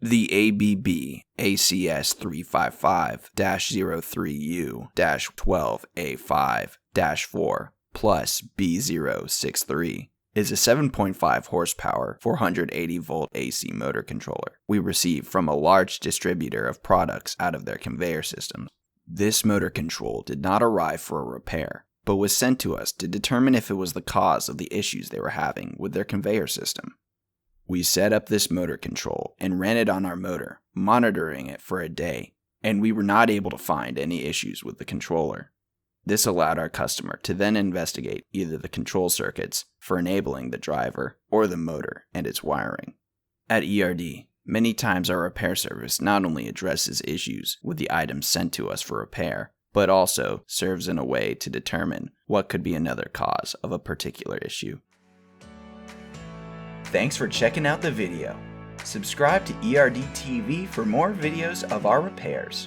The ABB ACS355-03U-12A5-4+b063 is a 7.5 horsepower, 480 volt AC motor controller we received from a large distributor of products out of their conveyor systems. This motor control did not arrive for a repair, but was sent to us to determine if it was the cause of the issues they were having with their conveyor system. We set up this motor control and ran it on our motor, monitoring it for a day, and we were not able to find any issues with the controller. This allowed our customer to then investigate either the control circuits for enabling the driver or the motor and its wiring. At ERD, many times our repair service not only addresses issues with the items sent to us for repair, but also serves in a way to determine what could be another cause of a particular issue. Thanks for checking out the video. Subscribe to ERD TV for more videos of our repairs.